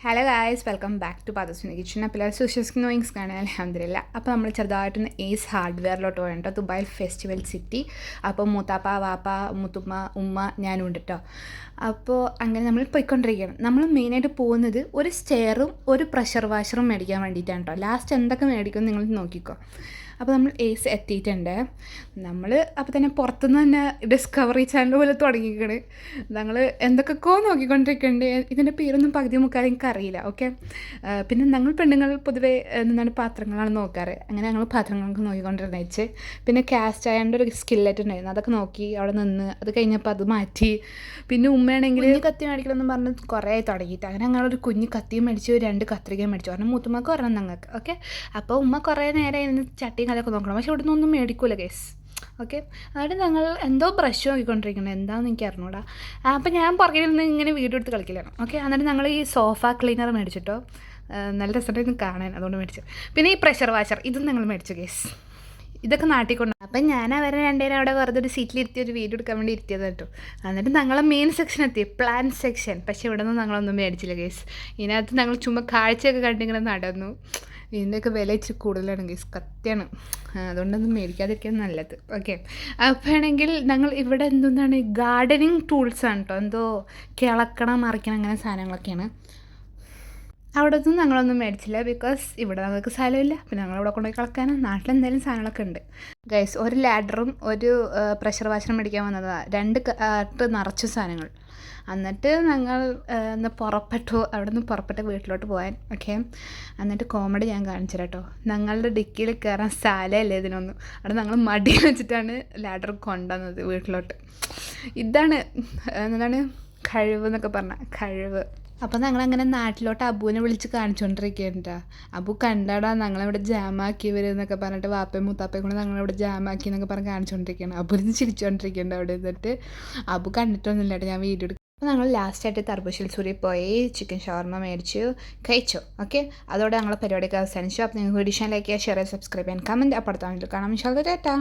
Hello guys, welcome back to Padaswini kitchen. അപ്പോൾ എല്ലാവരും വിശ്വസിക്കുന്ന വിങ്സ് കാണാൻ അൽഹംദുലില്ലാ. അപ്പോൾ നമ്മൾ ചെറുതായിട്ടൊന്ന് ഏസ് ഹാർഡ്വെയറിലോട്ട് പോകട്ടോ, ദുബായ് ഫെസ്റ്റിവൽ സിറ്റി. അപ്പോൾ മൂത്താപ്പ, വാപ്പ, മുത്തുമ്മ, ഉമ്മ, ഞാനും ഉണ്ട് കേട്ടോ. അപ്പോൾ അങ്ങനെ നമ്മൾ പോയിക്കൊണ്ടിരിക്കുകയാണ്. നമ്മൾ മെയിനായിട്ട് പോകുന്നത് ഒരു സ്റ്റെയറും ഒരു പ്രഷർ വാഷറും മേടിക്കാൻ വേണ്ടിയിട്ടാണ് കേട്ടോ. ലാസ്റ്റ് എന്തൊക്കെ മേടിക്കും നിങ്ങൾ നോക്കിക്കോ. അപ്പോൾ നമ്മൾ ഏസ് എത്തിയിട്ടുണ്ട്. നമ്മൾ അപ്പോൾ തന്നെ പുറത്തുനിന്ന് തന്നെ ഡിസ്കവറി ചാനൽ പോലെ തുടങ്ങിയിരിക്കണ്. ഞങ്ങൾ എന്തൊക്കെയോ നോക്കിക്കൊണ്ടിരിക്കുന്നുണ്ട്. ഇതിൻ്റെ പേരൊന്നും പകുതി മുക്കാലും എനിക്ക് അറിയില്ല. ഓക്കെ, പിന്നെ ഞങ്ങൾ പെണ്ണുങ്ങൾ പൊതുവേ എന്താണ് പാത്രങ്ങളാണ് നോക്കാറ്. അങ്ങനെ ഞങ്ങൾ പാത്രങ്ങളൊക്കെ നോക്കിക്കൊണ്ടിരുന്നേച്ച് പിന്നെ കാസ്റ്റ് ആയതിൻ്റെ ഒരു സ്കില്ലറ്റ് ഉണ്ടായിരുന്നു, അതൊക്കെ നോക്കി അവിടെ നിന്ന്. അത് കഴിഞ്ഞപ്പോൾ അത് മാറ്റി. പിന്നെ ഉമ്മയാണെങ്കിൽ കത്തി മേടിക്കണമെന്ന് പറഞ്ഞ് കുറേ തുടങ്ങിയിട്ട് അങ്ങനെ ഞങ്ങളൊരു കുഞ്ഞ് കത്തിയും മേടിച്ചു, 2 കത്രികയും മേടിച്ചു. കാരണം മൂത്തുമ്മക്ക് പറഞ്ഞത് ഞങ്ങൾക്ക്. ഓക്കെ, അപ്പോൾ ഉമ്മ കുറേ നേരം ഇരുന്ന് ചട്ടിയും കലൊക്കെ നോക്കണം. പക്ഷെ ഇവിടെ നിന്നൊന്നും മേടിക്കൂല കേസ്. ഓക്കെ, എന്നിട്ട് ഞങ്ങൾ എന്തോ ബ്രഷ് നോക്കിക്കൊണ്ടിരിക്കണം, എന്താണെന്ന് എനിക്ക് അറിഞ്ഞൂടാ. അപ്പോൾ ഞാൻ പുറകിൽ നിന്ന് ഇങ്ങനെ വീഡിയോ എടുത്ത് കളിക്കലാണ്. ഓക്കെ, എന്നിട്ട് ഞങ്ങൾ ഈ സോഫ ക്ലീനർ മേടിച്ചിട്ടോ. നല്ല രസമായിരുന്നു കാണാൻ, അതുകൊണ്ട് മേടിച്ചു. പിന്നെ ഈ പ്രഷർ വാഷർ ഇതും ഞങ്ങൾ മേടിച്ചു കേസ്. ഇതൊക്കെ നാട്ടിക്കൊണ്ട് അപ്പം ഞാൻ അവരെ രണ്ടുപേരും അവിടെ വെറുതെ ഒരു സീറ്റിലിരുത്തി ഒരു വീഡിയോ എടുക്കാൻ വേണ്ടി ഇരുത്തിയത് കേട്ടോ. എന്നിട്ട് ഞങ്ങളെ മെയിൻ സെക്ഷൻ എത്തി, പ്ലാൻ സെക്ഷൻ. പക്ഷേ ഇവിടെ നിന്ന് ഞങ്ങളൊന്നും മേടിച്ചില്ല കേസ്. ഇതിനകത്ത് ഞങ്ങൾ ചുമ്മാ കാഴ്ചയൊക്കെ കണ്ടിങ്ങനെ നടന്നു. ഇതിൻ്റെയൊക്കെ വില ഇച്ചിരി കൂടുതലാണ് കേസ്, കത്തിയാണ്. അതുകൊണ്ടൊന്നും മേടിക്കാതിരിക്കാൻ നല്ലത്. ഓക്കെ, അപ്പോൾ ആണെങ്കിൽ ഞങ്ങൾ ഇവിടെ എന്താണ് ഗാർഡനിങ് ടൂൾസാണ് കേട്ടോ. എന്തോ കിളക്കണം, മറിക്കണം, അങ്ങനെ സാധനങ്ങളൊക്കെയാണ്. അവിടെ ഒന്നും ഞങ്ങളൊന്നും മേടിച്ചില്ല, ബിക്കോസ് ഇവിടെ ഞങ്ങൾക്ക് സ്ഥലമില്ല. പിന്നെ ഞങ്ങളിവിടെ കൊണ്ടുപോയി കളക്കാനും നാട്ടിലെന്തായാലും സാധനങ്ങളൊക്കെ ഉണ്ട് ഗൈസ്. ഒരു ലാഡറും ഒരു പ്രഷർ വാഷറും മേടിക്കാൻ വന്നതാണ്, 2 കാട്ട് നിറച്ച സാധനങ്ങൾ. എന്നിട്ട് ഞങ്ങൾ പുറപ്പെട്ടു. അവിടെ നിന്ന് പുറപ്പെട്ട് വീട്ടിലോട്ട് പോകാൻ. ഓക്കെ, എന്നിട്ട് കോമഡി ഞാൻ കാണിച്ചു കേട്ടോ. ഞങ്ങളുടെ ഡിക്കിയിൽ കയറാൻ സ്ഥലമല്ല ഇതിനൊന്നും. അവിടെ ഞങ്ങൾ മടി വെച്ചിട്ടാണ് ലാഡർ കൊണ്ടുവന്നത് വീട്ടിലോട്ട്. ഇതാണ് എന്താണ് കഴിവ് എന്നൊക്കെ പറഞ്ഞാൽ, കഴിവ്. അപ്പോൾ ഞങ്ങളങ്ങനെ നാട്ടിലോട്ട് അബുവിനെ വിളിച്ച് കാണിച്ചുകൊണ്ടിരിക്കുകയാണ്. അബു കണ്ടാടാ ഞങ്ങളിവിടെ ജാമാക്കി വരുന്നൊക്കെ പറഞ്ഞിട്ട് വാപ്പയും മുത്താപ്പയും കൂടെ ഞങ്ങളിവിടെ ജാമാക്കി എന്നൊക്കെ പറഞ്ഞ് കാണിച്ചുകൊണ്ടിരിക്കുകയാണ്. അബുവിന് ചിരിച്ചുകൊണ്ടിരിക്കുന്നുണ്ട് അവിടെ ഇരുന്നിട്ട്. അബു കണ്ടിട്ടൊന്നുമില്ല കേട്ടോ, ഞാൻ വീഡിയോ എടുക്കും. അപ്പോൾ ഞങ്ങൾ ലാസ്റ്റായിട്ട് തർബുഷിൽ സൂരി പോയി ചിക്കൻ ഷവർമ മേടിച്ചു കഴിച്ചു. ഓക്കെ, അതോടെ ഞങ്ങളെ പരിപാടിയൊക്കെ അവസാനിച്ചു. അപ്പോൾ നിങ്ങൾക്ക് വീഡിയോ ലൈക്ക് ചെയ്യുക, ഷെയർ ചെയ്യുക, സബ്സ്ക്രൈബ് ചെയ്യാൻ, കമൻറ്റ്. അപ്പോൾ അടുത്ത കാണാം. ഇൻഷാല്ലാ, ടാറ്റാ.